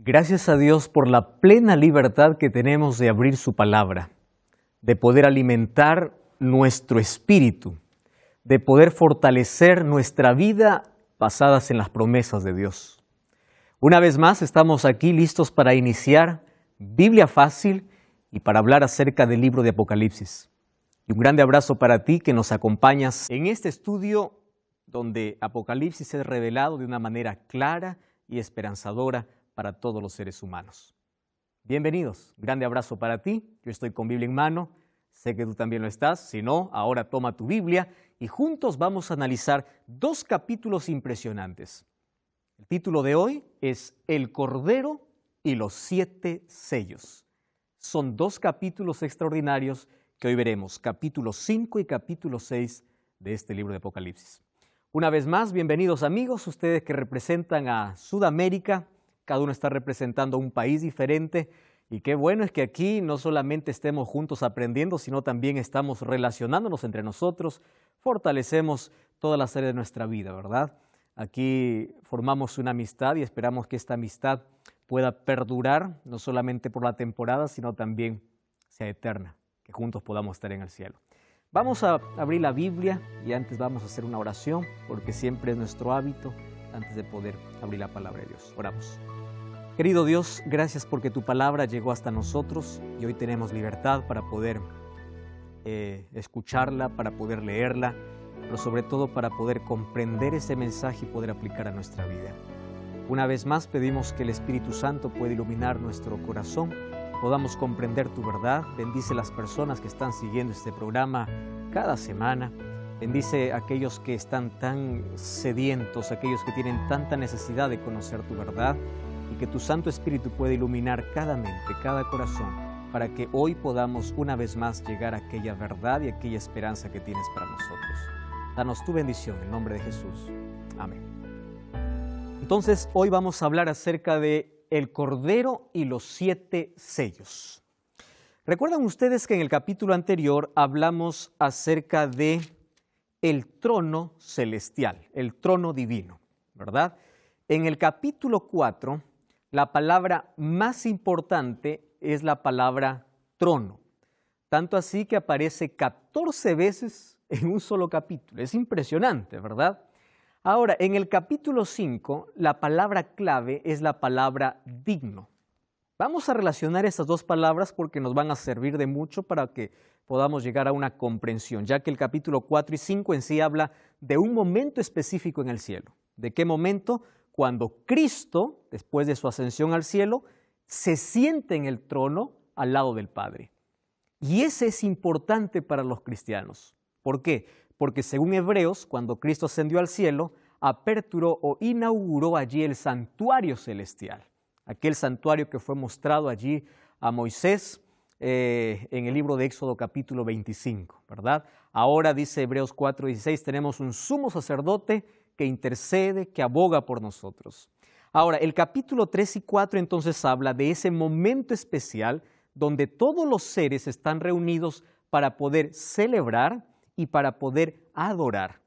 Gracias a Dios por la plena libertad que tenemos de abrir su palabra, de poder alimentar nuestro espíritu, de poder fortalecer nuestra vida basadas en las promesas de Dios. Una vez más estamos aquí listos para iniciar Biblia Fácil y para hablar acerca del libro de Apocalipsis. Y un grande abrazo para ti que nos acompañas en este estudio donde Apocalipsis es revelado de una manera clara y esperanzadora para todos los seres humanos. Bienvenidos, grande abrazo para ti. Yo estoy con Biblia en mano, sé que tú también lo estás. Si no, ahora toma tu Biblia y juntos vamos a analizar dos capítulos impresionantes. El título de hoy es El Cordero y los 7 sellos. Son dos capítulos extraordinarios que hoy veremos, capítulo 5 y capítulo 6 de este libro de Apocalipsis. Una vez más, bienvenidos amigos, ustedes que representan a Sudamérica. Cada uno está representando un país diferente y qué bueno es que aquí no solamente estemos juntos aprendiendo, sino también estamos relacionándonos entre nosotros, fortalecemos todas las áreas de nuestra vida, ¿verdad? Aquí formamos una amistad y esperamos que esta amistad pueda perdurar, no solamente por la temporada, sino también sea eterna, que juntos podamos estar en el cielo. Vamos a abrir la Biblia y antes vamos a hacer una oración, porque siempre es nuestro hábito antes de poder abrir la palabra de Dios. Oramos. Querido Dios, gracias porque tu palabra llegó hasta nosotros y hoy tenemos libertad para poder escucharla, para poder leerla, pero sobre todo para poder comprender ese mensaje y poder aplicar a nuestra vida. Una vez más pedimos que el Espíritu Santo pueda iluminar nuestro corazón, podamos comprender tu verdad. Bendice las personas que están siguiendo este programa cada semana. Bendice a aquellos que están tan sedientos, aquellos que tienen tanta necesidad de conocer tu verdad y que tu Santo Espíritu pueda iluminar cada mente, cada corazón, para que hoy podamos una vez más llegar a aquella verdad y aquella esperanza que tienes para nosotros. Danos tu bendición en nombre de Jesús. Amén. Entonces, hoy vamos a hablar acerca de el Cordero y los 7 sellos. ¿Recuerdan ustedes que en el capítulo anterior hablamos acerca de el trono celestial, el trono divino, ¿verdad? En el capítulo 4, la palabra más importante es la palabra trono, tanto así que aparece 14 veces en un solo capítulo. Es impresionante, ¿verdad? Ahora, en el capítulo 5, la palabra clave es la palabra digno. Vamos a relacionar esas dos palabras porque nos van a servir de mucho para que podamos llegar a una comprensión, ya que el capítulo 4 y 5 en sí habla de un momento específico en el cielo. ¿De qué momento? Cuando Cristo, después de su ascensión al cielo, se siente en el trono al lado del Padre. Y ese es importante para los cristianos. ¿Por qué? Porque según Hebreos, cuando Cristo ascendió al cielo, aperturó o inauguró allí el santuario celestial. Aquel santuario que fue mostrado allí a Moisés en el libro de Éxodo capítulo 25, ¿verdad? Ahora dice Hebreos 4:16, tenemos un sumo sacerdote que intercede, que aboga por nosotros. Ahora, el capítulo 3 y 4 entonces habla de ese momento especial donde todos los seres están reunidos para poder celebrar y para poder adorar.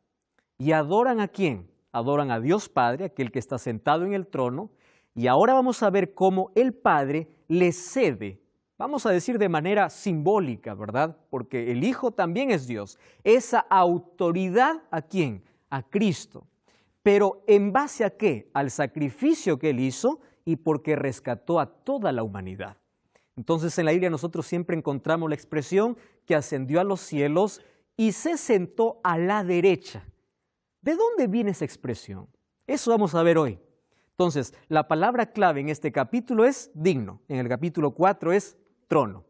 ¿Y adoran a quién? Adoran a Dios Padre, aquel que está sentado en el trono, y ahora vamos a ver cómo el Padre le cede, vamos a decir de manera simbólica, ¿verdad? Porque el Hijo también es Dios. Esa autoridad, ¿a quién? A Cristo. Pero ¿en base a qué? Al sacrificio que Él hizo y porque rescató a toda la humanidad. Entonces en la Biblia nosotros siempre encontramos la expresión que ascendió a los cielos y se sentó a la derecha. ¿De dónde viene esa expresión? Eso vamos a ver hoy. Entonces, la palabra clave en este capítulo es digno. En el capítulo 4 es trono.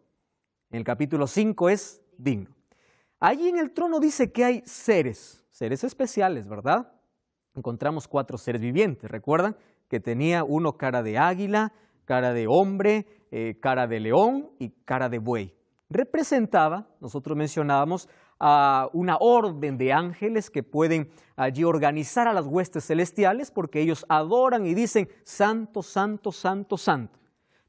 En el capítulo 5 es digno. Allí en el trono dice que hay seres especiales, ¿verdad? Encontramos 4 seres vivientes. ¿Recuerdan? Que tenía uno cara de águila, cara de hombre, cara de león y cara de buey. Representaba, nosotros mencionábamos, a una orden de ángeles que pueden allí organizar a las huestes celestiales porque ellos adoran y dicen santo, santo, santo, santo.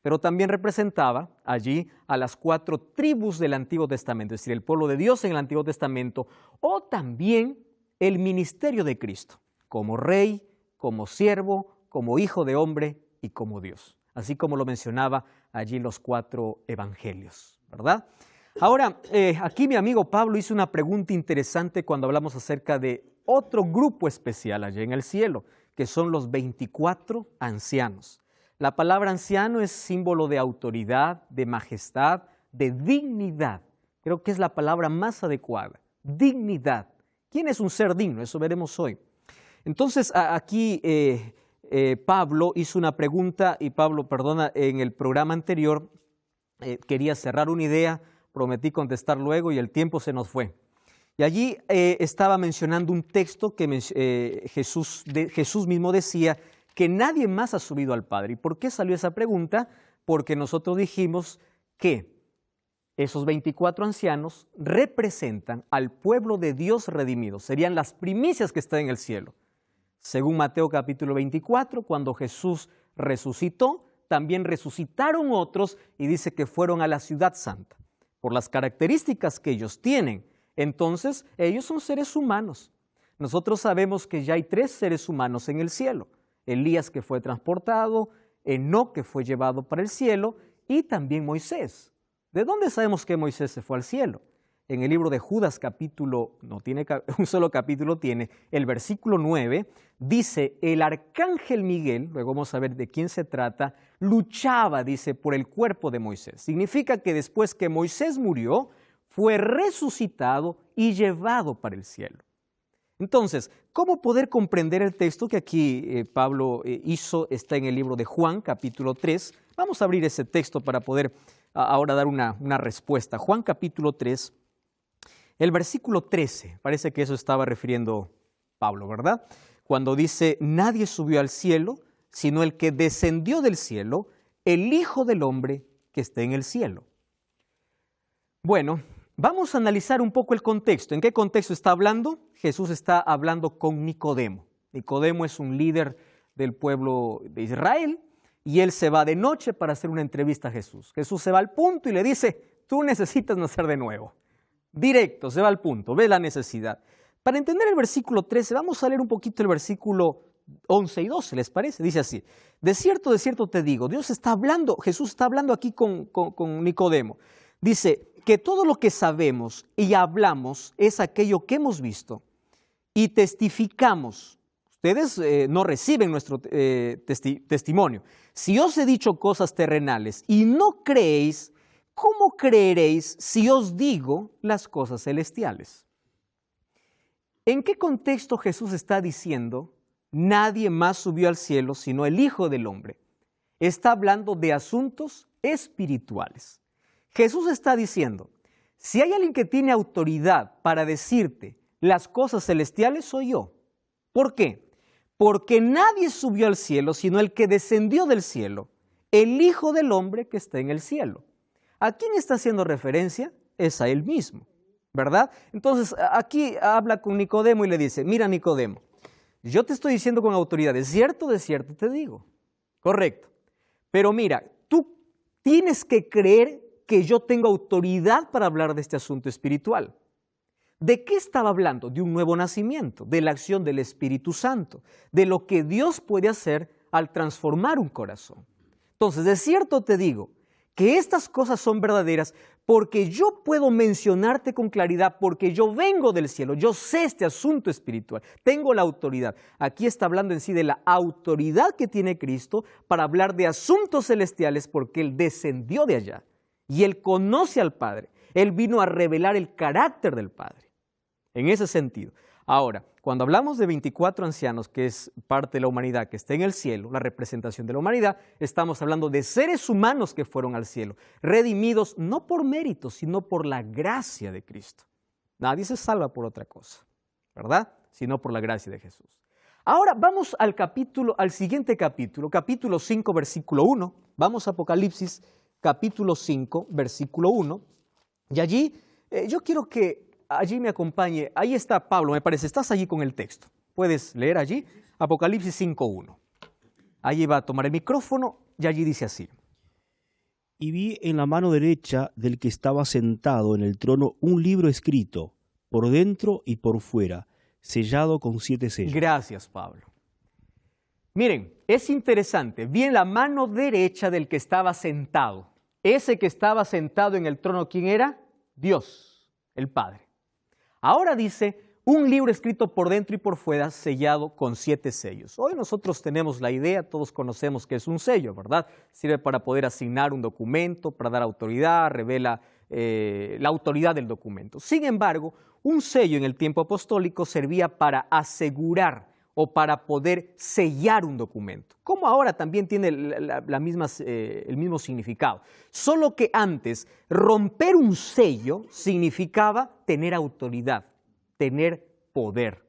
Pero también representaba allí a las 4 tribus del Antiguo Testamento, es decir, el pueblo de Dios en el Antiguo Testamento, o también el ministerio de Cristo, como rey, como siervo, como hijo de hombre y como Dios. así como lo mencionaba allí los 4 evangelios, ¿verdad? Ahora, aquí mi amigo Pablo hizo una pregunta interesante cuando hablamos acerca de otro grupo especial allá en el cielo, que son los 24 ancianos. La palabra anciano es símbolo de autoridad, de majestad, de dignidad. Creo que es la palabra más adecuada, dignidad. ¿Quién es un ser digno? Eso veremos hoy. Entonces, aquí Pablo hizo una pregunta, y Pablo, perdona, en el programa anterior quería cerrar una idea, prometí contestar luego y el tiempo se nos fue. Y allí estaba mencionando un texto que Jesús mismo decía que nadie más ha subido al Padre. ¿Y por qué salió esa pregunta? Porque nosotros dijimos que esos 24 ancianos representan al pueblo de Dios redimido, serían las primicias que están en el cielo. Según Mateo capítulo 24, cuando Jesús resucitó, también resucitaron otros y dice que fueron a la ciudad santa. Por las características que ellos tienen, entonces ellos son seres humanos. Nosotros sabemos que ya hay 3 seres humanos en el cielo. Elías, que fue transportado, Enoc, que fue llevado para el cielo, y también Moisés. ¿De dónde sabemos que Moisés se fue al cielo? En el libro de Judas, no tiene un solo capítulo, tiene el versículo 9, dice, el arcángel Miguel, luego vamos a ver de quién se trata, luchaba, dice, por el cuerpo de Moisés. Significa que después que Moisés murió, fue resucitado y llevado para el cielo. Entonces, ¿cómo poder comprender el texto que aquí Pablo hizo? Está en el libro de Juan, capítulo 3. Vamos a abrir ese texto para poder ahora dar una respuesta. Juan, capítulo 3. El versículo 13, parece que eso estaba refiriendo Pablo, ¿verdad? Cuando dice, nadie subió al cielo, sino el que descendió del cielo, el Hijo del Hombre que está en el cielo. Bueno, vamos a analizar un poco el contexto. ¿En qué contexto está hablando? Jesús está hablando con Nicodemo. Nicodemo es un líder del pueblo de Israel y él se va de noche para hacer una entrevista a Jesús. Jesús se va al punto y le dice, tú necesitas nacer de nuevo. Directo, se va al punto, ve la necesidad. Para entender el versículo 13, vamos a leer un poquito el versículo 11 y 12, ¿les parece? Dice así, de cierto te digo, Jesús está hablando aquí con Nicodemo. Dice que todo lo que sabemos y hablamos es aquello que hemos visto y testificamos. Ustedes no reciben nuestro testimonio. Si os he dicho cosas terrenales y no creéis, ¿cómo creeréis si os digo las cosas celestiales? ¿En qué contexto Jesús está diciendo, nadie más subió al cielo sino el Hijo del Hombre? Está hablando de asuntos espirituales. Jesús está diciendo, si hay alguien que tiene autoridad para decirte las cosas celestiales, soy yo. ¿Por qué? Porque nadie subió al cielo sino el que descendió del cielo, el Hijo del Hombre que está en el cielo. ¿A quién está haciendo referencia? Es a él mismo, ¿verdad? Entonces, aquí habla con Nicodemo y le dice, mira Nicodemo, yo te estoy diciendo con autoridad, de cierto te digo. Correcto. Pero mira, tú tienes que creer que yo tengo autoridad para hablar de este asunto espiritual. ¿De qué estaba hablando? De un nuevo nacimiento, de la acción del Espíritu Santo, de lo que Dios puede hacer al transformar un corazón. Entonces, de cierto te digo, que estas cosas son verdaderas porque yo puedo mencionarte con claridad, porque yo vengo del cielo, yo sé este asunto espiritual, tengo la autoridad. Aquí está hablando en sí de la autoridad que tiene Cristo para hablar de asuntos celestiales porque Él descendió de allá y Él conoce al Padre. Él vino a revelar el carácter del Padre, en ese sentido. Ahora, cuando hablamos de 24 ancianos, que es parte de la humanidad que está en el cielo, la representación de la humanidad, estamos hablando de seres humanos que fueron al cielo, redimidos no por méritos, sino por la gracia de Cristo. Nadie se salva por otra cosa, ¿verdad? Sino por la gracia de Jesús. Ahora vamos al siguiente capítulo, capítulo 5, versículo 1. Vamos a Apocalipsis, capítulo 5, versículo 1. Y allí yo quiero que allí me acompañe, ahí está Pablo, me parece, estás allí con el texto. ¿Puedes leer allí? Apocalipsis 5:1. Allí va a tomar el micrófono y allí dice así. Y vi en la mano derecha del que estaba sentado en el trono un libro escrito, por dentro y por fuera, sellado con 7 sellos. Gracias, Pablo. Miren, es interesante, vi en la mano derecha del que estaba sentado. Ese que estaba sentado en el trono, ¿quién era? Dios, el Padre. Ahora dice, un libro escrito por dentro y por fuera, sellado con 7 sellos. Hoy nosotros tenemos la idea, todos conocemos que es un sello, ¿verdad? Sirve para poder asignar un documento, para dar autoridad, revela la autoridad del documento. Sin embargo, un sello en el tiempo apostólico servía para asegurar o para poder sellar un documento, como ahora también tiene el mismo significado. Solo que antes, romper un sello significaba tener autoridad, tener poder.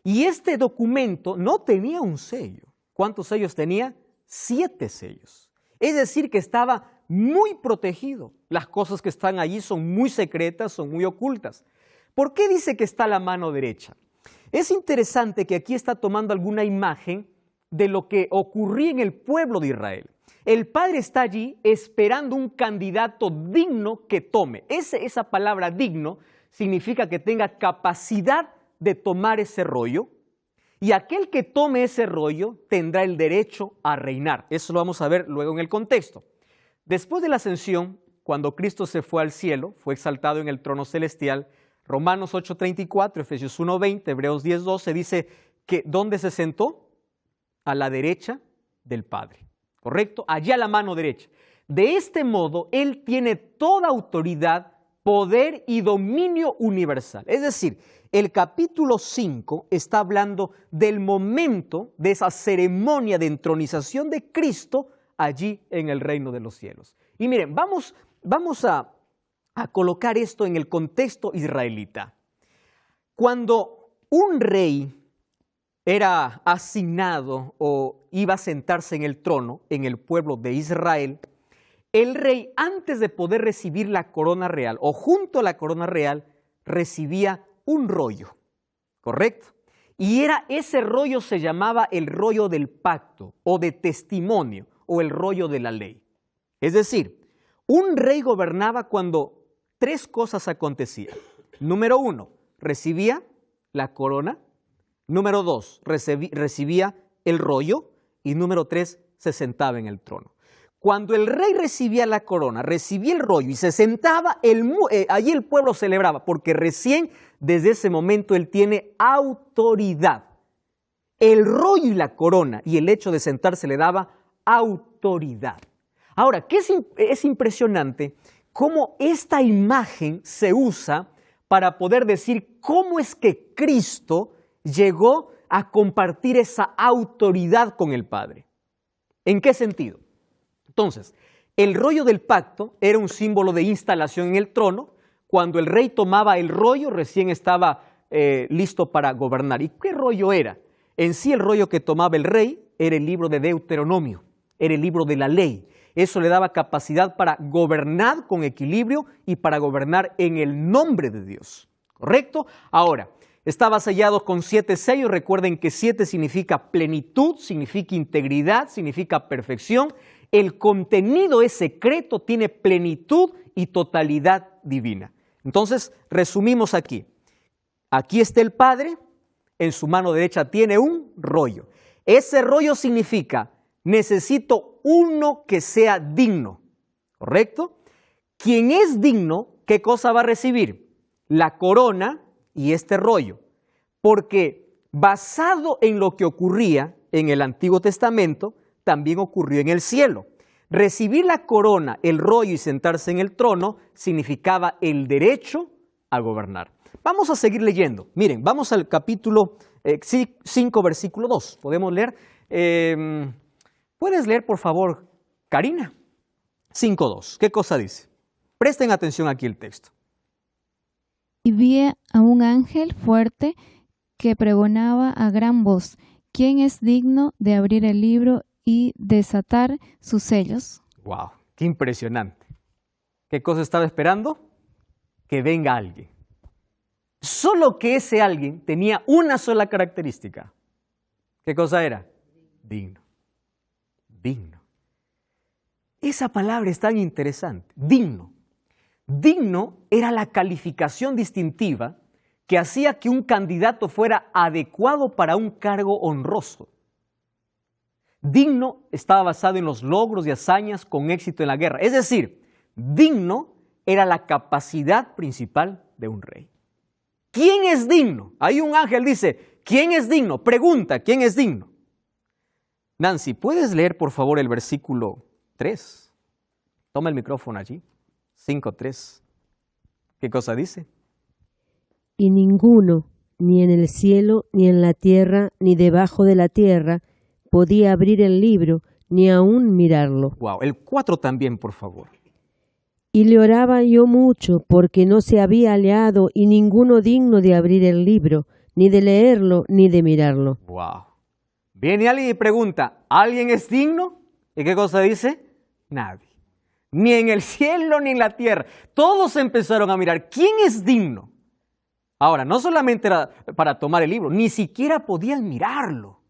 Y este documento no tenía un sello. ¿Cuántos sellos tenía? 7 sellos. Es decir, que estaba muy protegido. Las cosas que están allí son muy secretas, son muy ocultas. ¿Por qué dice que está a la mano derecha? Es interesante que aquí está tomando alguna imagen de lo que ocurría en el pueblo de Israel. El Padre está allí esperando un candidato digno que tome. Esa palabra digno significa que tenga capacidad de tomar ese rollo, y aquel que tome ese rollo tendrá el derecho a reinar. Eso lo vamos a ver luego en el contexto. Después de la ascensión, cuando Cristo se fue al cielo, fue exaltado en el trono celestial, Romanos 8:34, Efesios 1:20, Hebreos 10:12 dice que ¿dónde se sentó? A la derecha del Padre, ¿correcto? Allá a la mano derecha. De este modo, Él tiene toda autoridad, poder y dominio universal. Es decir, el capítulo 5 está hablando del momento de esa ceremonia de entronización de Cristo allí en el reino de los cielos. Y miren, vamos a colocar esto en el contexto israelita. Cuando un rey era asignado o iba a sentarse en el trono en el pueblo de Israel, el rey, antes de poder recibir la corona real o junto a la corona real, recibía un rollo, ¿correcto? Y ese rollo se llamaba el rollo del pacto o de testimonio o el rollo de la ley. Es decir, un rey gobernaba cuando 3 cosas acontecían. Número 1, recibía la corona. Número 2, recibía el rollo. Y número 3, se sentaba en el trono. Cuando el rey recibía la corona, recibía el rollo y se sentaba, allí el pueblo celebraba, porque recién desde ese momento él tiene autoridad. El rollo y la corona y el hecho de sentarse le daba autoridad. Ahora, es impresionante cómo esta imagen se usa para poder decir cómo es que Cristo llegó a compartir esa autoridad con el Padre. ¿En qué sentido? Entonces, el rollo del pacto era un símbolo de instalación en el trono. Cuando el rey tomaba el rollo, recién estaba listo para gobernar. ¿Y qué rollo era? En sí, el rollo que tomaba el rey era el libro de Deuteronomio, era el libro de la ley. Eso le daba capacidad para gobernar con equilibrio y para gobernar en el nombre de Dios, ¿correcto? Ahora, estaba sellado con 7 sellos. Recuerden que 7 significa plenitud, significa integridad, significa perfección. El contenido es secreto, tiene plenitud y totalidad divina. Entonces, resumimos aquí. Aquí está el Padre, en su mano derecha tiene un rollo. Ese rollo significa, necesito uno que sea digno, ¿correcto? Quien es digno, ¿qué cosa va a recibir? La corona y este rollo. Porque basado en lo que ocurría en el Antiguo Testamento, también ocurrió en el cielo. Recibir la corona, el rollo y sentarse en el trono significaba el derecho a gobernar. Vamos a seguir leyendo. Miren, vamos al capítulo 5, versículo 2. ¿Podemos leer? ¿Puedes leer, por favor, Karina? 5:2. ¿Qué cosa dice? Presten atención aquí el texto. Y vi a un ángel fuerte que pregonaba a gran voz: ¿quién es digno de abrir el libro y desatar sus sellos? ¡Wow! ¡Qué impresionante! ¿Qué cosa estaba esperando? Que venga alguien. Solo que ese alguien tenía una sola característica. ¿Qué cosa era? Digno. Digno. Esa palabra es tan interesante. Digno. Digno era la calificación distintiva que hacía que un candidato fuera adecuado para un cargo honroso. Digno estaba basado en los logros y hazañas con éxito en la guerra. Es decir, digno era la capacidad principal de un rey. ¿Quién es digno? Ahí un ángel dice, ¿quién es digno? Pregunta, ¿quién es digno? Nancy, ¿puedes leer por favor el versículo 3? Toma el micrófono allí. 5:3. ¿Qué cosa dice? Y ninguno, ni en el cielo, ni en la tierra, ni debajo de la tierra, podía abrir el libro, ni aún mirarlo. Wow, el 4 también, por favor. Y le oraba yo mucho, porque no se había hallado y ninguno digno de abrir el libro, ni de leerlo, ni de mirarlo. Wow. Viene alguien y pregunta, ¿alguien es digno? ¿Y qué cosa dice? Nadie. Ni en el cielo ni en la tierra. Todos empezaron a mirar, ¿quién es digno? Ahora, no solamente era para tomar el libro, ni siquiera podían mirarlo.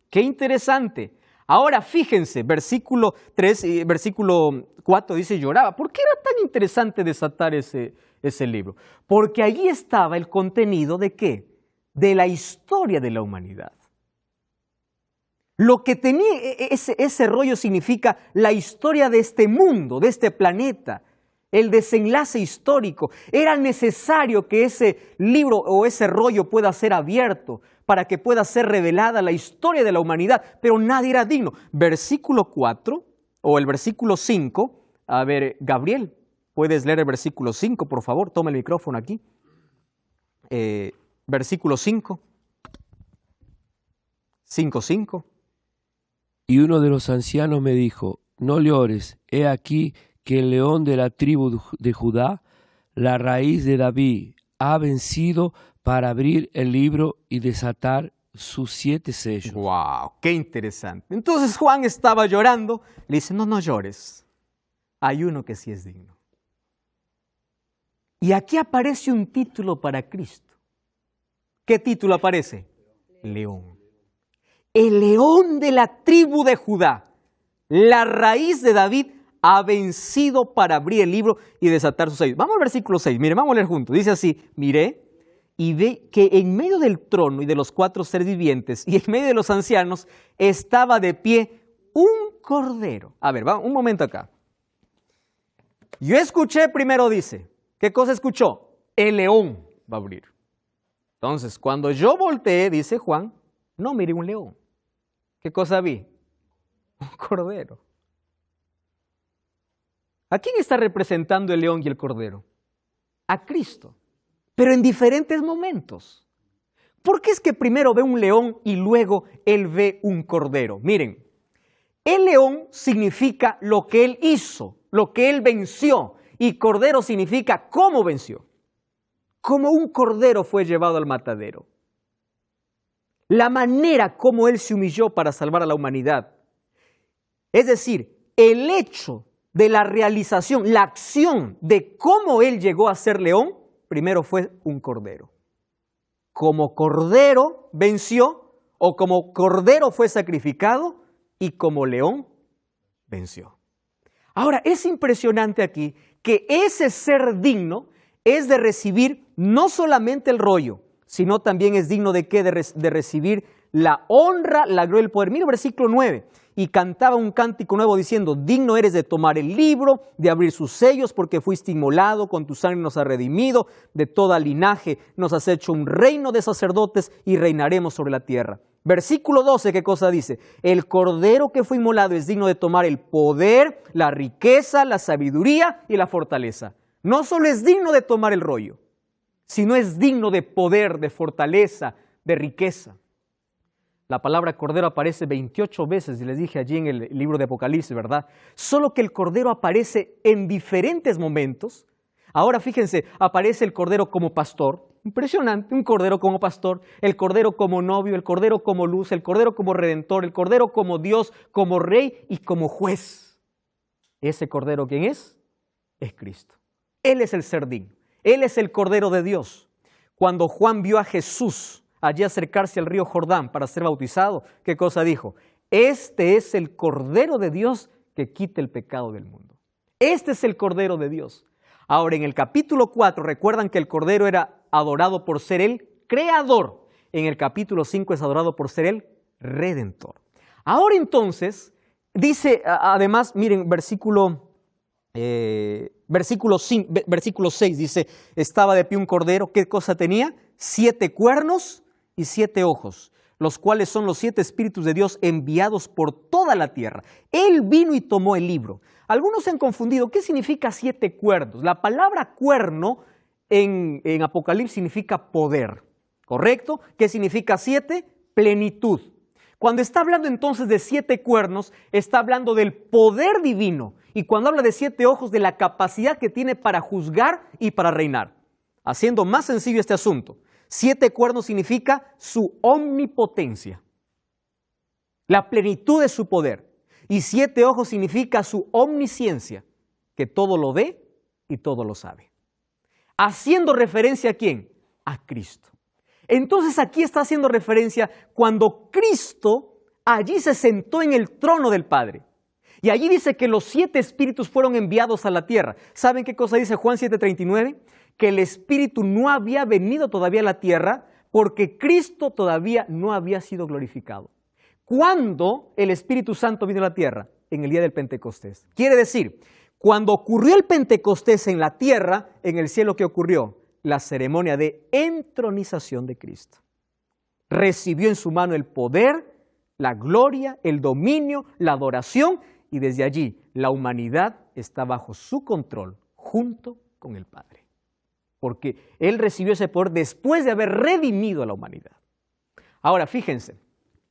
Qué interesante. Ahora fíjense, versículo 3 y versículo 4 dice lloraba. ¿Por qué era tan interesante desatar ese libro? Porque allí estaba el contenido de ¿qué? De la historia de la humanidad. Lo que tenía ese rollo significa la historia de este mundo, de este planeta, el desenlace histórico. Era necesario que ese libro o ese rollo pueda ser abierto para que pueda ser revelada la historia de la humanidad, pero nadie era digno. Versículo 4 o el versículo 5, a ver, Gabriel, ¿puedes leer el versículo 5, por favor? Toma el micrófono aquí. Versículo 5. 5:5. Y uno de los ancianos me dijo, no llores, he aquí que el león de la tribu de Judá, la raíz de David, ha vencido para abrir el libro y desatar sus 7 sellos. ¡Wow! ¡Qué interesante! Entonces Juan estaba llorando, le dice, no llores, hay uno que sí es digno. Y aquí aparece un título para Cristo. ¿Qué título aparece? León. El león de la tribu de Judá, la raíz de David, ha vencido para abrir el libro y desatar sus sellos. Vamos al versículo 6, mire, vamos a leer juntos. Dice así, miré y ve que en medio del trono y de los 4 seres vivientes y en medio de los ancianos estaba de pie un cordero. A ver, un momento acá. Yo escuché primero, dice, ¿qué cosa escuchó? El león va a abrir. Entonces, cuando yo volteé, dice Juan, no miré un león. ¿Qué cosa vi? Un cordero. ¿A quién está representando el león y el cordero? A Cristo, pero en diferentes momentos. ¿Por qué es que primero ve un león y luego él ve un cordero? Miren, el león significa lo que él hizo, lo que él venció, y cordero significa cómo venció. Como un cordero fue llevado al matadero. La manera como él se humilló para salvar a la humanidad. Es decir, el hecho de la realización, la acción de cómo él llegó a ser león, primero fue un cordero. Como cordero venció, o como cordero fue sacrificado, y como león venció. Ahora, es impresionante aquí que ese ser digno es de recibir no solamente el rollo, sino también es digno de ¿qué? De recibir la honra, la gloria y el poder. Mira el versículo 9. Y cantaba un cántico nuevo diciendo, digno eres de tomar el libro, de abrir sus sellos, porque fuiste inmolado, con tu sangre nos has redimido, de toda linaje nos has hecho un reino de sacerdotes y reinaremos sobre la tierra. Versículo 12, ¿qué cosa dice? El cordero que fue inmolado es digno de tomar el poder, la riqueza, la sabiduría y la fortaleza. No solo es digno de tomar el rollo, sino es digno de poder, de fortaleza, de riqueza. La palabra cordero aparece 28 veces, y les dije allí en el libro de Apocalipsis, ¿verdad? Solo que el cordero aparece en diferentes momentos. Ahora fíjense, aparece el cordero como pastor, impresionante, un cordero como pastor, el cordero como novio, el cordero como luz, el cordero como redentor, el cordero como Dios, como rey y como juez. ¿Ese cordero quién es? Es Cristo. Él es el ser digno. Él es el Cordero de Dios. Cuando Juan vio a Jesús allí acercarse al río Jordán para ser bautizado, ¿qué cosa dijo? Este es el Cordero de Dios que quita el pecado del mundo. Este es el Cordero de Dios. Ahora, en el capítulo 4, recuerdan que el Cordero era adorado por ser el Creador. En el capítulo 5 es adorado por ser el redentor. Ahora entonces, dice además, miren, versículo 6, dice, estaba de pie un cordero, ¿qué cosa tenía? 7 cuernos y 7 ojos, los cuales son los 7 espíritus de Dios enviados por toda la tierra. Él vino y tomó el libro. Algunos se han confundido, ¿qué significa 7 cuernos? La palabra cuerno en Apocalipsis significa poder, ¿correcto? ¿Qué significa 7? Plenitud. Cuando está hablando entonces de 7 cuernos, está hablando del poder divino. Y cuando habla de 7 ojos, de la capacidad que tiene para juzgar y para reinar. Haciendo más sencillo este asunto, 7 cuernos significa su omnipotencia, la plenitud de su poder. Y 7 ojos significa su omnisciencia, que todo lo ve y todo lo sabe. Haciendo referencia ¿a quién? A Cristo. Entonces aquí está haciendo referencia cuando Cristo allí se sentó en el trono del Padre. Y allí dice que los 7 espíritus fueron enviados a la tierra. ¿Saben qué cosa dice Juan 7:39? Que el Espíritu no había venido todavía a la tierra porque Cristo todavía no había sido glorificado. ¿Cuándo el Espíritu Santo vino a la tierra? En el día del Pentecostés. Quiere decir, cuando ocurrió el Pentecostés en la tierra, en el cielo, ¿qué ocurrió? La ceremonia de entronización de Cristo. Recibió en su mano el poder, la gloria, el dominio, la adoración, y desde allí la humanidad está bajo su control junto con el Padre. Porque Él recibió ese poder después de haber redimido a la humanidad. Ahora fíjense,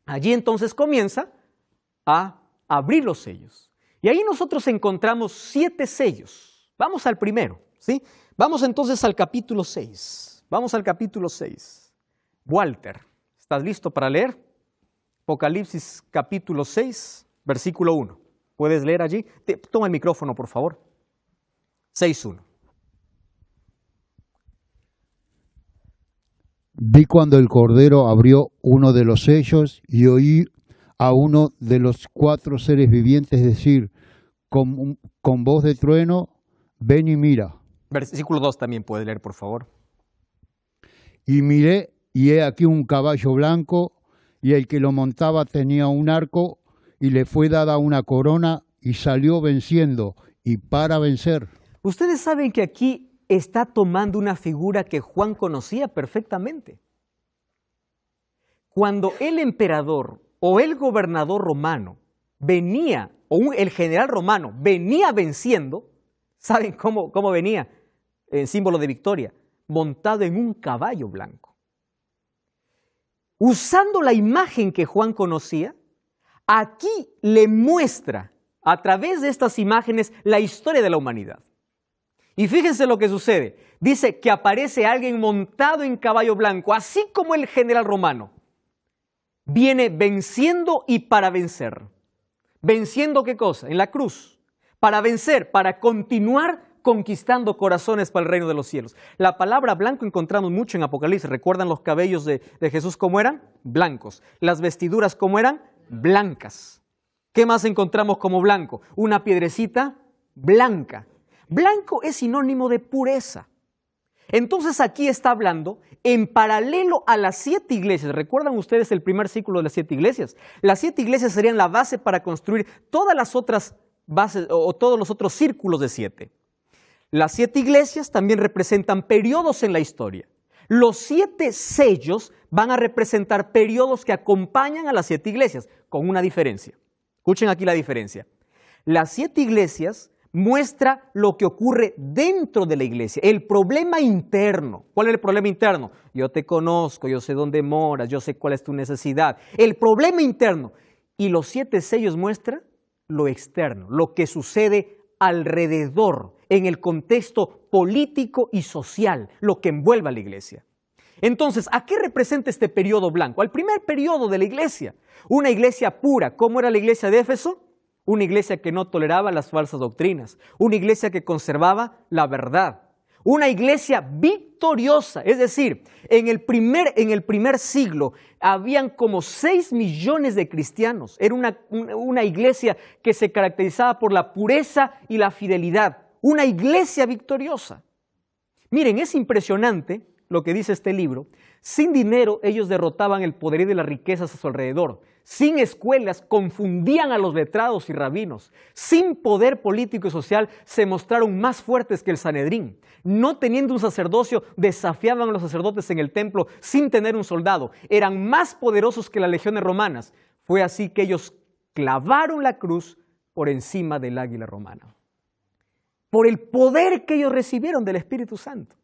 allí entonces comienza a abrir los sellos. Y ahí nosotros encontramos 7 sellos. Vamos al primero, ¿sí? Vamos entonces al capítulo 6. Vamos al capítulo 6. Walter, ¿estás listo para leer? Apocalipsis capítulo 6, versículo 1. ¿Puedes leer allí? Toma el micrófono, por favor. 6:1. Vi cuando el Cordero abrió uno de los sellos y oí a uno de los 4 seres vivientes decir con voz de trueno, ven y mira. Versículo 2 también puede leer, por favor. Y miré, y he aquí un caballo blanco, y el que lo montaba tenía un arco, y le fue dada una corona, y salió venciendo, y para vencer. Ustedes saben que aquí está tomando una figura que Juan conocía perfectamente. Cuando el emperador o el gobernador romano venía, o el general romano venía venciendo, ¿saben cómo venía? En símbolo de victoria, montado en un caballo blanco. Usando la imagen que Juan conocía, aquí le muestra a través de estas imágenes la historia de la humanidad. Y fíjense lo que sucede. Dice que aparece alguien montado en caballo blanco, así como el general romano. Viene venciendo y para vencer. ¿Venciendo qué cosa? En la cruz. Para vencer, para continuar conquistando corazones para el reino de los cielos. La palabra blanco encontramos mucho en Apocalipsis. ¿Recuerdan los cabellos de Jesús cómo eran? Blancos. Las vestiduras cómo eran? Blancas. ¿Qué más encontramos como blanco? Una piedrecita blanca. Blanco es sinónimo de pureza. Entonces aquí está hablando en paralelo a las 7 iglesias. ¿Recuerdan ustedes el primer ciclo de las 7 iglesias? Las 7 iglesias serían la base para construir todas las otras bases o todos los otros círculos de 7. Las 7 iglesias también representan periodos en la historia. Los 7 sellos van a representar periodos que acompañan a las 7 iglesias, con una diferencia. Escuchen aquí la diferencia. Las 7 iglesias muestra lo que ocurre dentro de la iglesia, el problema interno. ¿Cuál es el problema interno? Yo te conozco, yo sé dónde moras, yo sé cuál es tu necesidad. El problema interno. Y los 7 sellos muestran lo externo, lo que sucede alrededor, en el contexto político y social, lo que envuelve a la iglesia. Entonces, ¿a qué representa este periodo blanco? Al primer periodo de la iglesia, una iglesia pura. ¿Cómo era la iglesia de Éfeso? Una iglesia que no toleraba las falsas doctrinas, una iglesia que conservaba la verdad, una iglesia victoriosa. Es decir, en el primer siglo habían como 6 millones de cristianos. Era una iglesia que se caracterizaba por la pureza y la fidelidad, una iglesia victoriosa. Miren, es impresionante lo que dice este libro, sin dinero ellos derrotaban el poderío de las riquezas a su alrededor. Sin escuelas confundían a los letrados y rabinos. Sin poder político y social se mostraron más fuertes que el Sanedrín. No teniendo un sacerdocio, desafiaban a los sacerdotes en el templo sin tener un soldado. Eran más poderosos que las legiones romanas. Fue así que ellos clavaron la cruz por encima del águila romana. Por el poder que ellos recibieron del Espíritu Santo.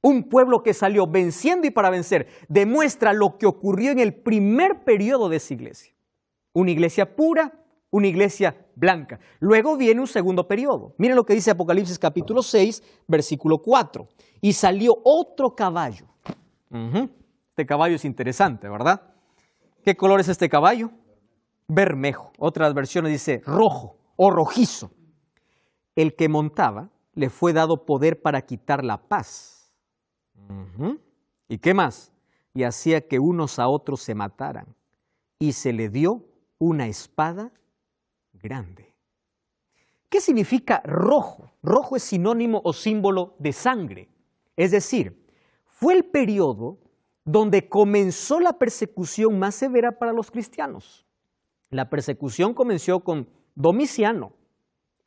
Un pueblo que salió venciendo y para vencer demuestra lo que ocurrió en el primer periodo de esa iglesia. Una iglesia pura, una iglesia blanca. Luego viene un segundo periodo. Miren lo que dice Apocalipsis capítulo 6, versículo 4. Y salió otro caballo. Este caballo es interesante, ¿verdad? ¿Qué color es este caballo? Bermejo. Otras versiones dice rojo o rojizo. El que montaba le fue dado poder para quitar la paz. ¿Y qué más? Y hacía que unos a otros se mataran. Y se le dio una espada grande. ¿Qué significa rojo? Rojo es sinónimo o símbolo de sangre. Es decir, fue el periodo donde comenzó la persecución más severa para los cristianos. La persecución comenzó con Domiciano,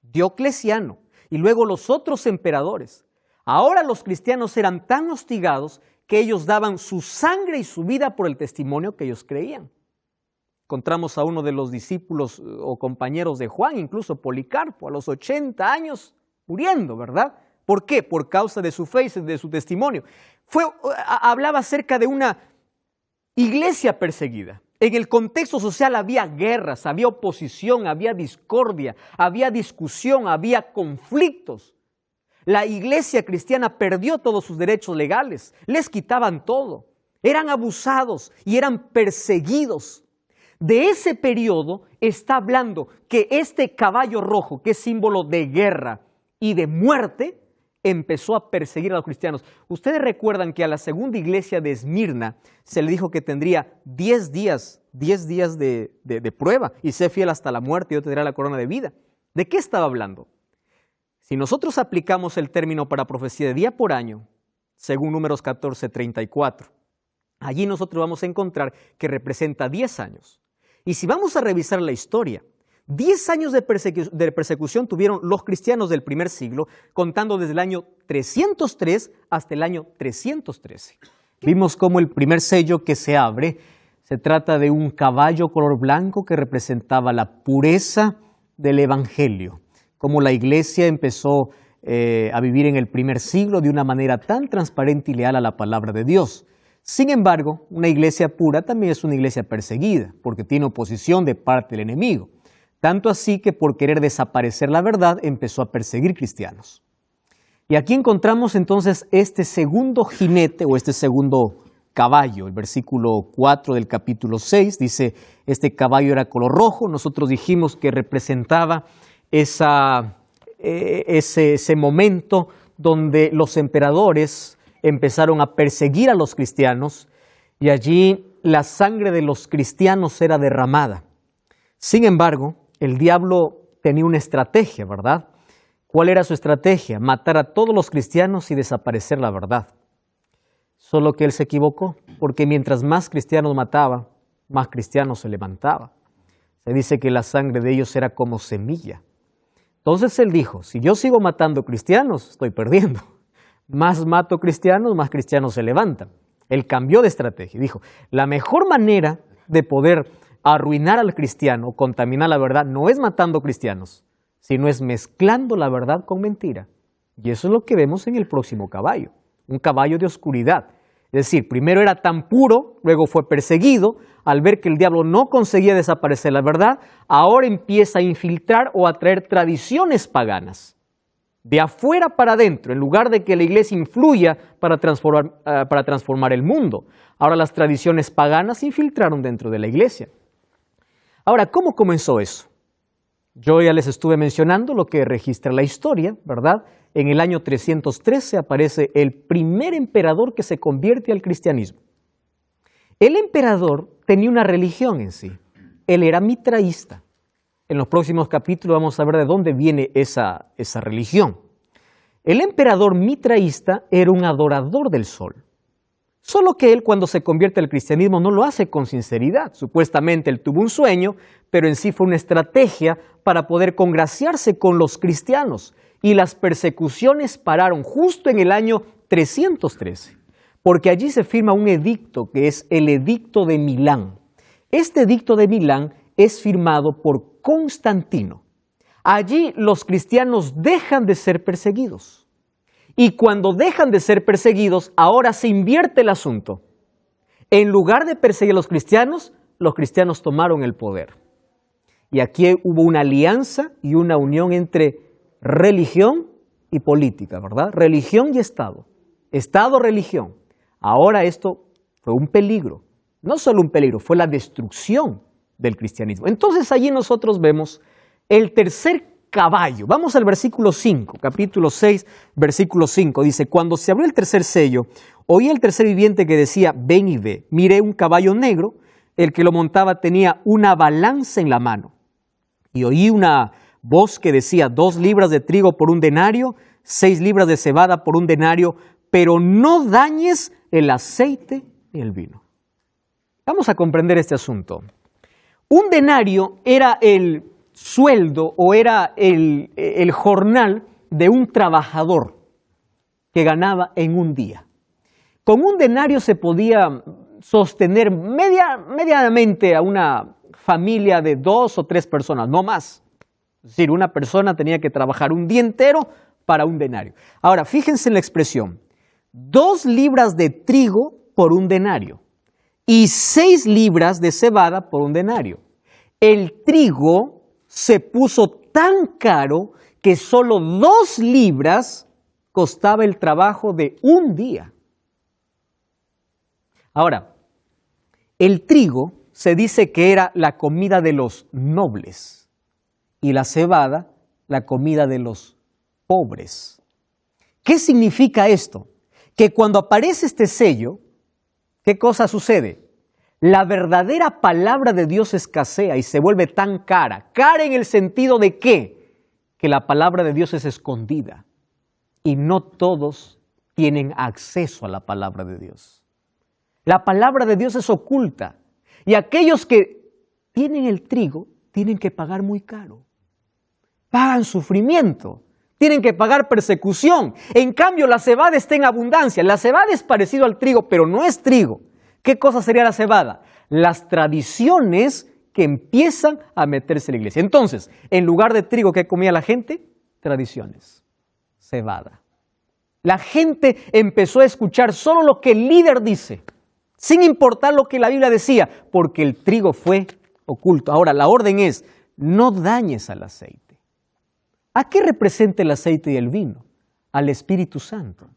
Diocleciano y luego los otros emperadores. Ahora los cristianos eran tan hostigados que ellos daban su sangre y su vida por el testimonio que ellos creían. Encontramos a uno de los discípulos o compañeros de Juan, incluso Policarpo, a los 80 años muriendo, ¿verdad? ¿Por qué? Por causa de su fe y de su testimonio. Hablaba acerca de una iglesia perseguida. En el contexto social había guerras, había oposición, había discordia, había discusión, había conflictos. La iglesia cristiana perdió todos sus derechos legales, les quitaban todo, eran abusados y eran perseguidos. De ese periodo está hablando que este caballo rojo, que es símbolo de guerra y de muerte, empezó a perseguir a los cristianos. Ustedes recuerdan que a la segunda iglesia de Esmirna se le dijo que tendría 10 días de prueba y sé fiel hasta la muerte y yo te daré la corona de vida. ¿De qué estaba hablando? Si nosotros aplicamos el término para profecía de día por año, según Números 14:34, allí nosotros vamos a encontrar que representa 10 años. Y si vamos a revisar la historia, 10 años de persecución tuvieron los cristianos del primer siglo, contando desde el año 303 hasta el año 313. Vimos cómo el primer sello que se abre se trata de un caballo color blanco que representaba la pureza del Evangelio. Cómo la iglesia empezó a vivir en el primer siglo de una manera tan transparente y leal a la palabra de Dios. Sin embargo, una iglesia pura también es una iglesia perseguida, porque tiene oposición de parte del enemigo. Tanto así que por querer desaparecer la verdad empezó a perseguir cristianos. Y aquí encontramos entonces este segundo jinete o este segundo caballo. El versículo 4 del capítulo 6 dice, este caballo era color rojo. Nosotros dijimos que representaba ese momento donde los emperadores empezaron a perseguir a los cristianos y allí la sangre de los cristianos era derramada. Sin embargo, el diablo tenía una estrategia, ¿verdad? ¿Cuál era su estrategia? Matar a todos los cristianos y desaparecer la verdad. Solo que él se equivocó, porque mientras más cristianos mataba, más cristianos se levantaba. Se dice que la sangre de ellos era como semilla. Entonces él dijo, si yo sigo matando cristianos, estoy perdiendo. Más mato cristianos, más cristianos se levantan. Él cambió de estrategia. Dijo, la mejor manera de poder arruinar al cristiano, contaminar la verdad, no es matando cristianos, sino es mezclando la verdad con mentira. Y eso es lo que vemos en el próximo caballo, un caballo de oscuridad. Es decir, primero era tan puro, luego fue perseguido, al ver que el diablo no conseguía desaparecer la verdad, ahora empieza a infiltrar o a traer tradiciones paganas, de afuera para adentro, en lugar de que la iglesia influya para transformar el mundo. Ahora las tradiciones paganas se infiltraron dentro de la iglesia. Ahora, ¿cómo comenzó eso? Yo ya les estuve mencionando lo que registra la historia, ¿verdad? En el año 313 aparece el primer emperador que se convierte al cristianismo. El emperador tenía una religión en sí. Él era mitraísta. En los próximos capítulos vamos a ver de dónde viene esa religión. El emperador mitraísta era un adorador del sol. Solo que él, cuando se convierte al cristianismo, no lo hace con sinceridad. Supuestamente él tuvo un sueño, pero en sí fue una estrategia para poder congraciarse con los cristianos. Y las persecuciones pararon justo en el año 313, porque allí se firma un edicto que es el Edicto de Milán. Este Edicto de Milán es firmado por Constantino. Allí los cristianos dejan de ser perseguidos. Y cuando dejan de ser perseguidos, ahora se invierte el asunto. En lugar de perseguir a los cristianos tomaron el poder. Y aquí hubo una alianza y una unión entre religión y política, ¿verdad? Religión y Estado. Estado, religión. Ahora esto fue un peligro. No solo un peligro, fue la destrucción del cristianismo. Entonces allí nosotros vemos el tercer caballo. Vamos al versículo 5, capítulo 6, versículo 5. Dice, cuando se abrió el tercer sello, oí el tercer viviente que decía, ven y ve. Miré un caballo negro, el que lo montaba tenía una balanza en la mano. Y oí una voz que decía, 2 libras de trigo por 1 denario, 6 libras de cebada por 1 denario, pero no dañes el aceite ni el vino. Vamos a comprender este asunto. 1 denario era el sueldo o era el jornal de un trabajador que ganaba en un día. Con 1 denario se podía sostener medianamente a una familia de 2 o 3 personas, no más. Es decir, una persona tenía que trabajar un día entero para 1 denario. Ahora, fíjense en la expresión, 2 libras de trigo por 1 denario y 6 libras de cebada por 1 denario. El trigo se puso tan caro que solo 2 libras costaba el trabajo de un día. Ahora, el trigo se dice que era la comida de los nobles y la cebada la comida de los pobres. ¿Qué significa esto? Que cuando aparece este sello, ¿qué cosa sucede? La verdadera palabra de Dios escasea y se vuelve tan cara. Cara en el sentido de ¿qué? Que la palabra de Dios es escondida y no todos tienen acceso a la palabra de Dios. La palabra de Dios es oculta y aquellos que tienen el trigo tienen que pagar muy caro. Pagan sufrimiento, tienen que pagar persecución. En cambio, la cebada está en abundancia. La cebada es parecido al trigo, pero no es trigo. ¿Qué cosa sería la cebada? Las tradiciones que empiezan a meterse en la iglesia. Entonces, en lugar de trigo, ¿qué comía la gente? Tradiciones, cebada. La gente empezó a escuchar solo lo que el líder dice, sin importar lo que la Biblia decía, porque el trigo fue oculto. Ahora, la orden es, no dañes al aceite. ¿A qué representa el aceite y el vino? Al Espíritu Santo.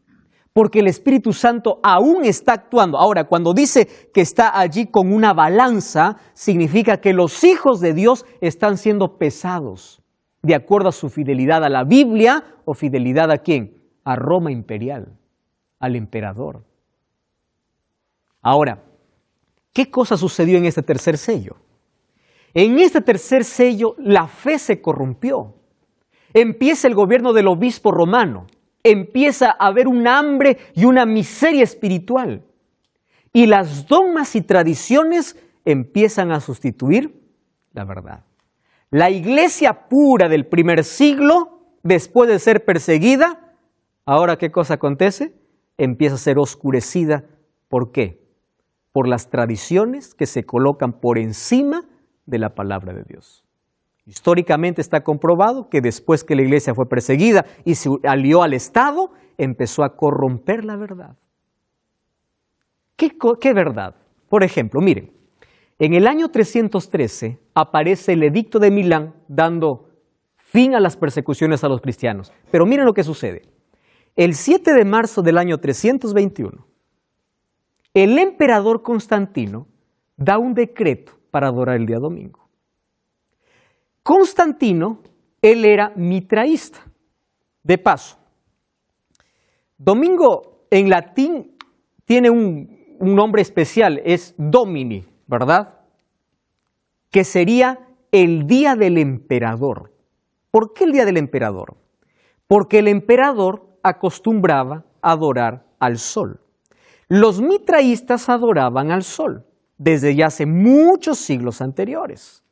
Porque el Espíritu Santo aún está actuando. Ahora, cuando dice que está allí con una balanza, significa que los hijos de Dios están siendo pesados, de acuerdo a su fidelidad a la Biblia o fidelidad a ¿quién? A Roma imperial, al emperador. Ahora, ¿qué cosa sucedió en este tercer sello? En este tercer sello la fe se corrompió. Empieza el gobierno del obispo romano. Empieza a haber un hambre y una miseria espiritual. Y las dogmas y tradiciones empiezan a sustituir la verdad. La iglesia pura del primer siglo, después de ser perseguida, ahora ¿qué cosa acontece? Empieza a ser oscurecida. ¿Por qué? Por las tradiciones que se colocan por encima de la palabra de Dios. Históricamente está comprobado que después que la iglesia fue perseguida y se alió al Estado, empezó a corromper la verdad. ¿Qué verdad? Por ejemplo, miren, en el año 313 aparece el Edicto de Milán dando fin a las persecuciones a los cristianos. Pero miren lo que sucede. El 7 de marzo del año 321, el emperador Constantino da un decreto para adorar el día domingo. Constantino, él era mitraísta. De paso, domingo en latín tiene un nombre especial, es Domini, ¿verdad? Que sería el día del emperador. ¿Por qué el día del emperador? Porque el emperador acostumbraba a adorar al sol. Los mitraístas adoraban al sol desde ya hace muchos siglos anteriores.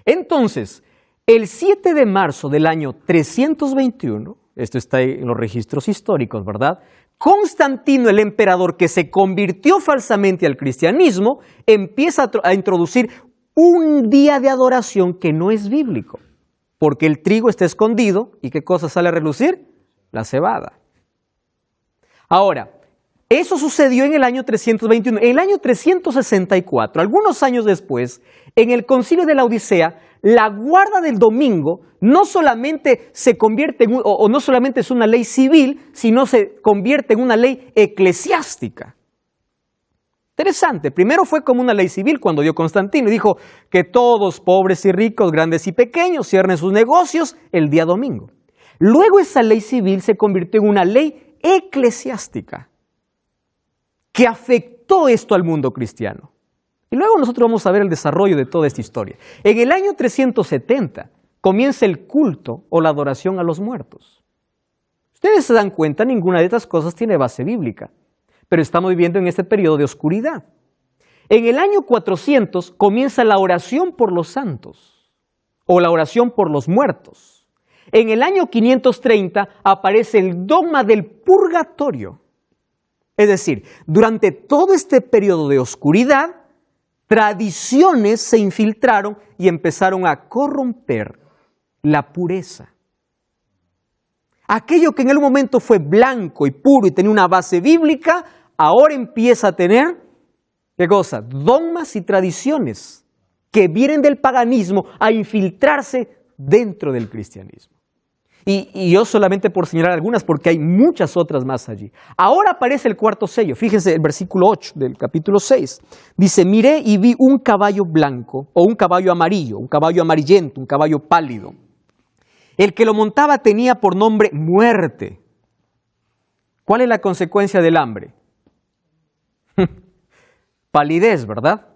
Entonces, el 7 de marzo del año 321, esto está en los registros históricos, ¿verdad? Constantino, el emperador que se convirtió falsamente al cristianismo, empieza a introducir un día de adoración que no es bíblico, porque el trigo está escondido y ¿qué cosa sale a relucir? La cebada. Ahora, eso sucedió en el año 321. En el año 364, algunos años después, en el Concilio de la Odisea, la guarda del domingo no solamente se convierte en no solamente es una ley civil, sino se convierte en una ley eclesiástica. Interesante. Primero fue como una ley civil cuando dio Constantino y dijo que todos, pobres y ricos, grandes y pequeños, cierren sus negocios el día domingo. Luego esa ley civil se convirtió en una ley eclesiástica que afectó esto al mundo cristiano. Y luego nosotros vamos a ver el desarrollo de toda esta historia. En el año 370 comienza el culto o la adoración a los muertos. Ustedes se dan cuenta, ninguna de estas cosas tiene base bíblica, pero estamos viviendo en este periodo de oscuridad. En el año 400 comienza la oración por los santos o la oración por los muertos. En el año 530 aparece el dogma del purgatorio. Es decir, durante todo este periodo de oscuridad, tradiciones se infiltraron y empezaron a corromper la pureza. Aquello que en el momento fue blanco y puro y tenía una base bíblica, ahora empieza a tener, ¿qué cosa? Dogmas y tradiciones que vienen del paganismo a infiltrarse dentro del cristianismo. Y yo solamente por señalar algunas, porque hay muchas otras más allí. Ahora aparece el cuarto sello. Fíjense el versículo 8 del capítulo 6. Dice, miré y vi un caballo blanco, o un caballo amarillo, un caballo amarillento, un caballo pálido. El que lo montaba tenía por nombre muerte. ¿Cuál es la consecuencia del hambre? Palidez, ¿verdad?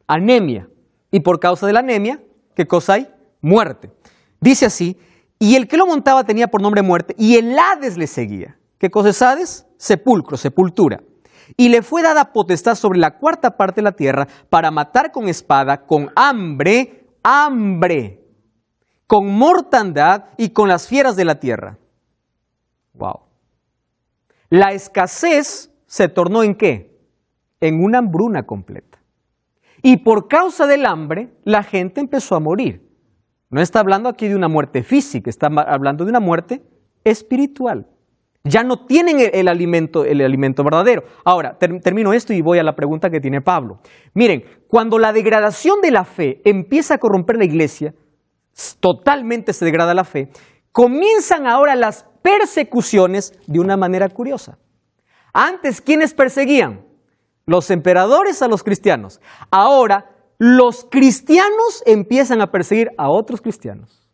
Anemia. Y por causa de la anemia, ¿qué cosa hay? Muerte. Dice así, y el que lo montaba tenía por nombre muerte, y el Hades le seguía. ¿Qué cosa es Hades? Sepulcro, sepultura. Y le fue dada potestad sobre la cuarta parte de la tierra para matar con espada, con hambre, con mortandad y con las fieras de la tierra. Wow. La escasez se tornó ¿en qué? En una hambruna completa. Y por causa del hambre, la gente empezó a morir. No está hablando aquí de una muerte física, está hablando de una muerte espiritual. Ya no tienen el alimento verdadero. Ahora, termino esto y voy a la pregunta que tiene Pablo. Miren, cuando la degradación de la fe empieza a corromper la iglesia, totalmente se degrada la fe, comienzan ahora las persecuciones de una manera curiosa. Antes, ¿quiénes perseguían? Los emperadores a los cristianos. Ahora, los cristianos empiezan a perseguir a otros cristianos.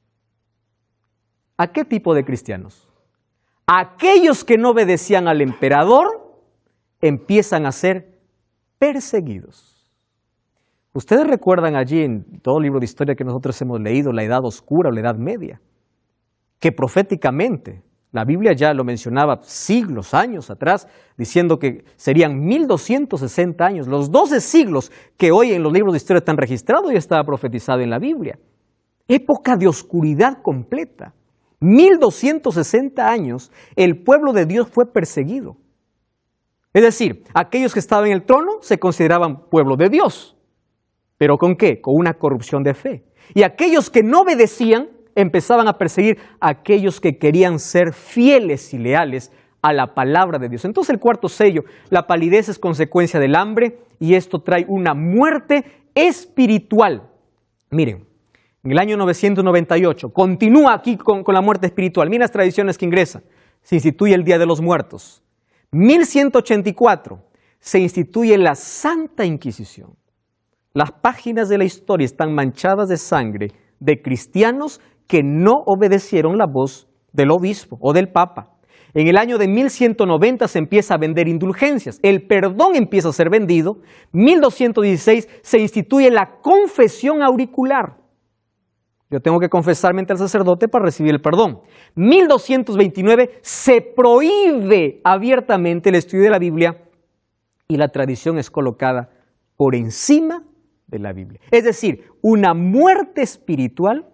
¿A qué tipo de cristianos? Aquellos que no obedecían al emperador empiezan a ser perseguidos. Ustedes recuerdan allí en todo el libro de historia que nosotros hemos leído, la Edad Oscura o la Edad Media, que proféticamente, la Biblia ya lo mencionaba siglos, años atrás, diciendo que serían 1260 años. Los 12 siglos que hoy en los libros de historia están registrados ya estaba profetizado en la Biblia. Época de oscuridad completa. 1260 años el pueblo de Dios fue perseguido. Es decir, aquellos que estaban en el trono se consideraban pueblo de Dios. ¿Pero con qué? Con una corrupción de fe. Y aquellos que no obedecían empezaban a perseguir a aquellos que querían ser fieles y leales a la palabra de Dios. Entonces el cuarto sello, la palidez es consecuencia del hambre y esto trae una muerte espiritual. Miren, en el año 998, continúa aquí con la muerte espiritual. Miren las tradiciones que ingresan. Se instituye el Día de los Muertos. 1184, se instituye la Santa Inquisición. Las páginas de la historia están manchadas de sangre de cristianos que no obedecieron la voz del obispo o del papa. En el año de 1190 se empieza a vender indulgencias, el perdón empieza a ser vendido. 1216 se instituye la confesión auricular. Yo tengo que confesarme ante el sacerdote para recibir el perdón. 1229 se prohíbe abiertamente el estudio de la Biblia y la tradición es colocada por encima de la Biblia. Es decir, una muerte espiritual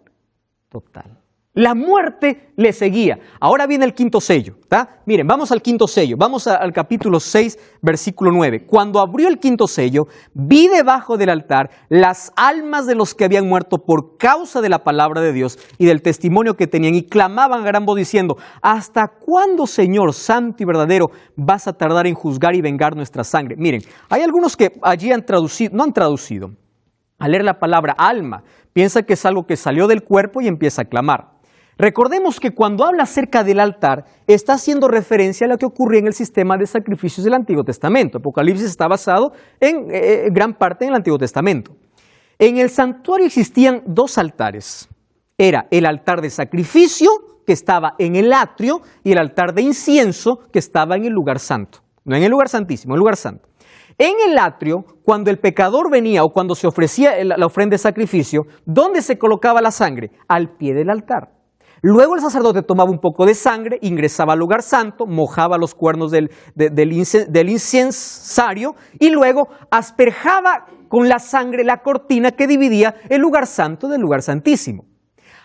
total. La muerte le seguía. Ahora viene el quinto sello, ¿tá? Miren, vamos al quinto sello. Vamos al capítulo 6, versículo 9. Cuando abrió el quinto sello, vi debajo del altar las almas de los que habían muerto por causa de la palabra de Dios y del testimonio que tenían, y clamaban a gran voz diciendo: ¿hasta cuándo, Señor santo y verdadero, vas a tardar en juzgar y vengar nuestra sangre? Miren, hay algunos que allí no han traducido. Al leer la palabra alma, piensa que es algo que salió del cuerpo y empieza a clamar. Recordemos que cuando habla acerca del altar, está haciendo referencia a lo que ocurría en el sistema de sacrificios del Antiguo Testamento. Apocalipsis está basado en gran parte en el Antiguo Testamento. En el santuario existían dos altares. Era el altar de sacrificio, que estaba en el atrio, y el altar de incienso, que estaba en el lugar santo. No en el lugar santísimo, en el lugar santo. En el atrio, cuando el pecador venía o cuando se ofrecía la ofrenda de sacrificio, ¿dónde se colocaba la sangre? Al pie del altar. Luego el sacerdote tomaba un poco de sangre, ingresaba al lugar santo, mojaba los cuernos del incensario y luego asperjaba con la sangre la cortina que dividía el lugar santo del lugar santísimo.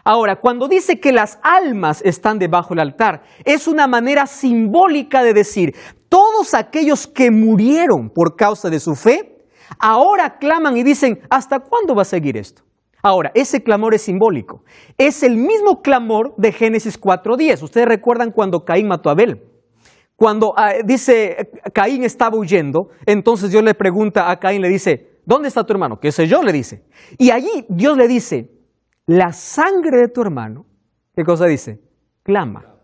Ahora, cuando dice que las almas están debajo del altar, es una manera simbólica de decir: todos aquellos que murieron por causa de su fe, ahora claman y dicen: ¿hasta cuándo va a seguir esto? Ahora, ese clamor es simbólico. Es el mismo clamor de Génesis 4:10. Ustedes recuerdan cuando Caín mató a Abel. Cuando dice Caín estaba huyendo, entonces Dios le pregunta a Caín, le dice: ¿dónde está tu hermano? ¿Qué sé yo? Le dice. Y allí Dios le dice: la sangre de tu hermano, ¿qué cosa dice? Clama.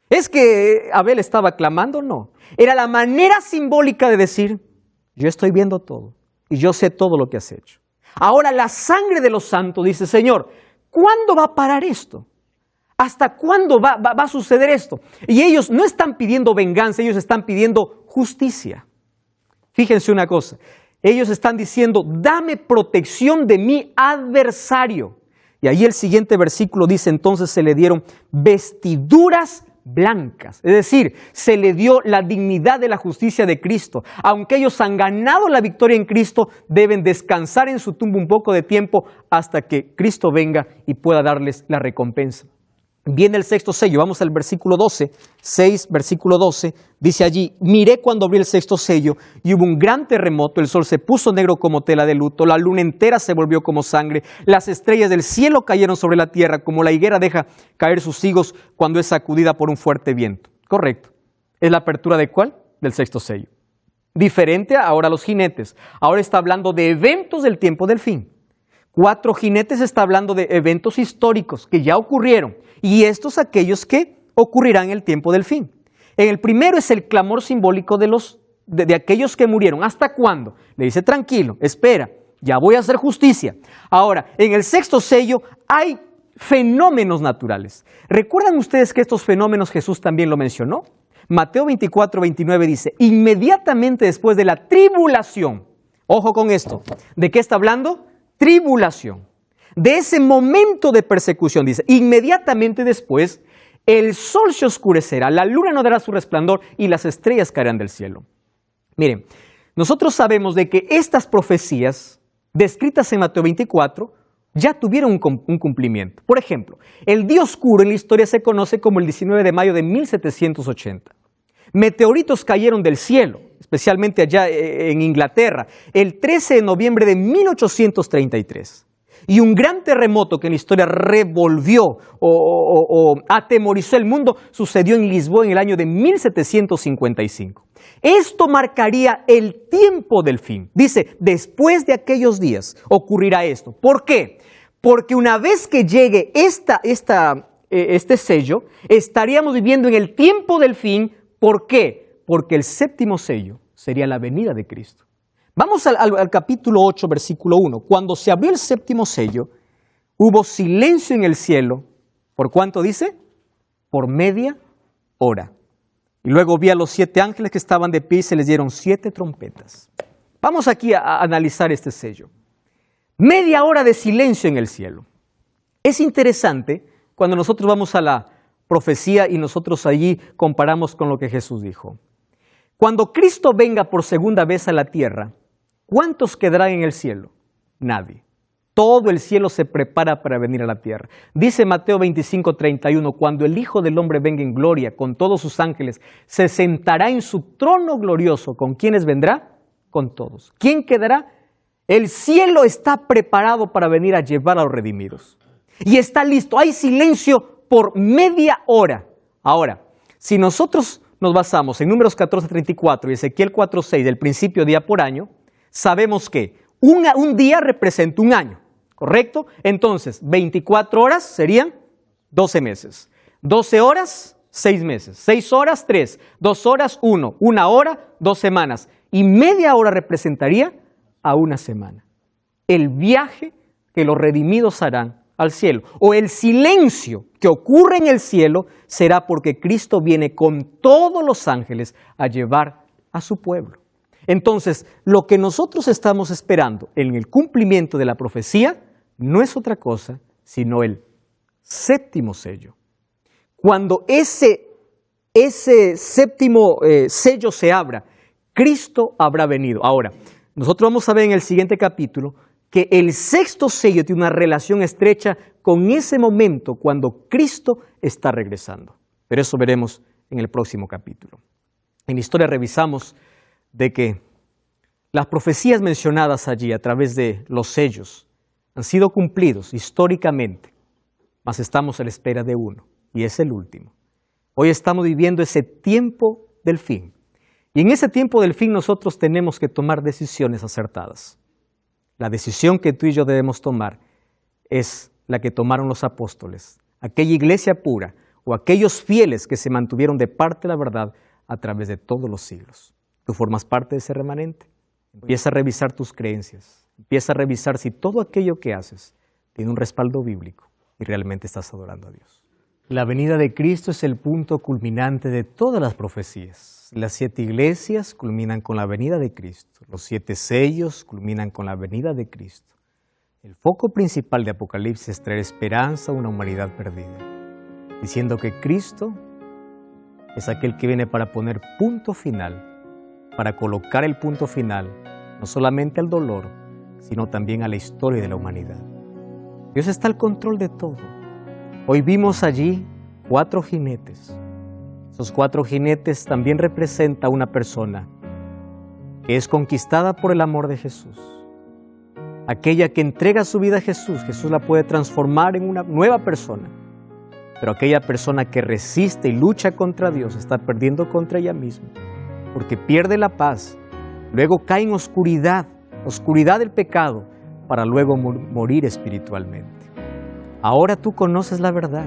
¿Es que Abel estaba clamando? No. Era la manera simbólica de decir: yo estoy viendo todo y yo sé todo lo que has hecho. Ahora la sangre de los santos dice: Señor, ¿cuándo va a parar esto? ¿Hasta cuándo va a suceder esto? Y ellos no están pidiendo venganza, ellos están pidiendo justicia. Fíjense una cosa, ellos están diciendo: dame protección de mi adversario. Y ahí el siguiente versículo dice: entonces se le dieron vestiduras blancas, es decir, se le dio la dignidad de la justicia de Cristo. Aunque ellos han ganado la victoria en Cristo, deben descansar en su tumba un poco de tiempo hasta que Cristo venga y pueda darles la recompensa. Viene el sexto sello, vamos al versículo 12, 6, versículo 12, dice allí: miré cuando abrí el sexto sello y hubo un gran terremoto, el sol se puso negro como tela de luto, la luna entera se volvió como sangre, las estrellas del cielo cayeron sobre la tierra, como la higuera deja caer sus higos cuando es sacudida por un fuerte viento. Correcto. ¿Es la apertura de cuál? Del sexto sello. Diferente ahora a los jinetes. Ahora está hablando de eventos del tiempo del fin. 4 jinetes está hablando de eventos históricos que ya ocurrieron, y estos aquellos que ocurrirán en el tiempo del fin. En el primero es el clamor simbólico de aquellos que murieron. ¿Hasta cuándo? Le dice: tranquilo, espera, ya voy a hacer justicia. Ahora, en el sexto sello hay fenómenos naturales. ¿Recuerdan ustedes que estos fenómenos Jesús también lo mencionó? Mateo 24:29 dice: inmediatamente después de la tribulación, ojo con esto, ¿de qué está hablando? Tribulación. De ese momento de persecución, dice: inmediatamente después el sol se oscurecerá, la luna no dará su resplandor y las estrellas caerán del cielo. Miren, nosotros sabemos de que estas profecías descritas en Mateo 24 ya tuvieron un cumplimiento. Por ejemplo, el día oscuro en la historia se conoce como el 19 de mayo de 1780. Meteoritos cayeron del cielo, especialmente allá en Inglaterra, el 13 de noviembre de 1833. Y un gran terremoto que en la historia revolvió o atemorizó el mundo sucedió en Lisboa en el año de 1755. Esto marcaría el tiempo del fin. Dice: después de aquellos días ocurrirá esto. ¿Por qué? Porque una vez que llegue este sello, estaríamos viviendo en el tiempo del fin. ¿Por qué? Porque el séptimo sello sería la venida de Cristo. Vamos al capítulo 8, versículo 1. Cuando se abrió el séptimo sello, hubo silencio en el cielo. ¿Por cuánto dice? Por media hora. Y luego vi a los 7 ángeles que estaban de pie y se les dieron 7 trompetas. Vamos aquí a analizar este sello. Media hora de silencio en el cielo. Es interesante cuando nosotros vamos a la profecía y nosotros allí comparamos con lo que Jesús dijo. Cuando Cristo venga por segunda vez a la tierra, ¿cuántos quedarán en el cielo? Nadie. Todo el cielo se prepara para venir a la tierra. Dice Mateo 25:31, cuando el Hijo del Hombre venga en gloria con todos sus ángeles, se sentará en su trono glorioso. ¿Con quiénes vendrá? Con todos. ¿Quién quedará? El cielo está preparado para venir a llevar a los redimidos. Y está listo. Hay silencio por media hora. Ahora, si nosotros nos basamos en Números 14:34 y Ezequiel 4:6 del principio día por año, sabemos que un día representa un año, ¿correcto? Entonces, 24 horas serían 12 meses. 12 horas, 6 meses. 6 horas, 3. 2 horas, 1. 1 hora, 2 semanas. Y media hora representaría a una semana. El viaje que los redimidos harán al cielo. O el silencio que ocurre en el cielo será porque Cristo viene con todos los ángeles a llevar a su pueblo. Entonces, lo que nosotros estamos esperando en el cumplimiento de la profecía no es otra cosa sino el séptimo sello. Cuando ese séptimo sello se abra, Cristo habrá venido. Ahora, nosotros vamos a ver en el siguiente capítulo que el sexto sello tiene una relación estrecha con ese momento cuando Cristo está regresando. Pero eso veremos en el próximo capítulo. En la historia revisamos de que las profecías mencionadas allí a través de los sellos han sido cumplidos históricamente, mas estamos a la espera de uno, y es el último. Hoy estamos viviendo ese tiempo del fin, y en ese tiempo del fin nosotros tenemos que tomar decisiones acertadas. La decisión que tú y yo debemos tomar es la que tomaron los apóstoles, aquella iglesia pura o aquellos fieles que se mantuvieron de parte de la verdad a través de todos los siglos. Tú formas parte de ese remanente. Empieza a revisar tus creencias. Empieza a revisar si todo aquello que haces tiene un respaldo bíblico y realmente estás adorando a Dios. La venida de Cristo es el punto culminante de todas las profecías. Las 7 iglesias culminan con la venida de Cristo. Los 7 sellos culminan con la venida de Cristo. El foco principal de Apocalipsis es traer esperanza a una humanidad perdida, diciendo que Cristo es aquel que viene para poner punto final, para colocar el punto final, no solamente al dolor, sino también a la historia de la humanidad. Dios está al control de todo. Hoy vimos allí 4 jinetes. Esos 4 jinetes también representan a una persona que es conquistada por el amor de Jesús. Aquella que entrega su vida a Jesús, Jesús la puede transformar en una nueva persona. Pero aquella persona que resiste y lucha contra Dios está perdiendo contra ella misma, porque pierde la paz, luego cae en oscuridad del pecado, para luego morir espiritualmente. Ahora tú conoces la verdad.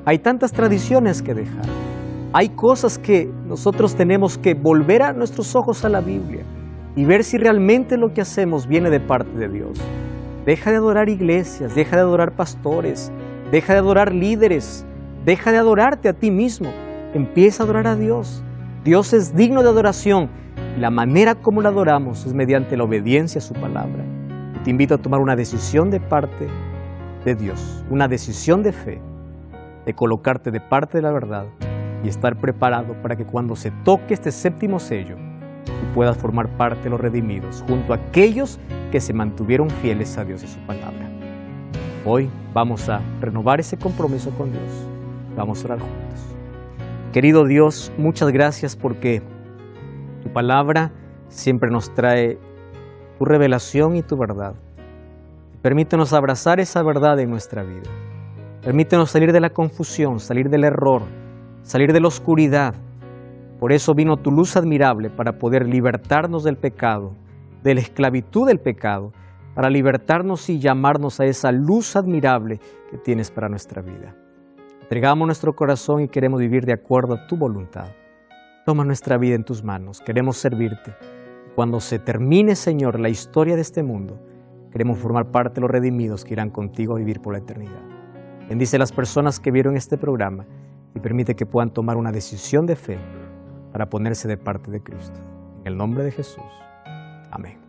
Hay tantas tradiciones que dejar. Hay cosas que nosotros tenemos que volver a nuestros ojos a la Biblia y ver si realmente lo que hacemos viene de parte de Dios. Deja de adorar iglesias, deja de adorar pastores, deja de adorar líderes, deja de adorarte a ti mismo. Empieza a adorar a Dios. Dios es digno de adoración. La manera como lo adoramos es mediante la obediencia a su palabra. Te invito a tomar una decisión de parte de Dios, una decisión de fe, de colocarte de parte de la verdad y estar preparado para que cuando se toque este séptimo sello, tú puedas formar parte de los redimidos, junto a aquellos que se mantuvieron fieles a Dios y su palabra. Hoy vamos a renovar ese compromiso con Dios. Vamos a orar juntos. Querido Dios, muchas gracias porque tu palabra siempre nos trae tu revelación y tu verdad. Permítenos abrazar esa verdad en nuestra vida. Permítenos salir de la confusión, salir del error, salir de la oscuridad. Por eso vino tu luz admirable para poder libertarnos del pecado, de la esclavitud del pecado, para libertarnos y llamarnos a esa luz admirable que tienes para nuestra vida. Entregamos nuestro corazón y queremos vivir de acuerdo a tu voluntad. Toma nuestra vida en tus manos, queremos servirte. Cuando se termine, Señor, la historia de este mundo, queremos formar parte de los redimidos que irán contigo a vivir por la eternidad. Bendice a las personas que vieron este programa y permite que puedan tomar una decisión de fe para ponerse de parte de Cristo. En el nombre de Jesús. Amén.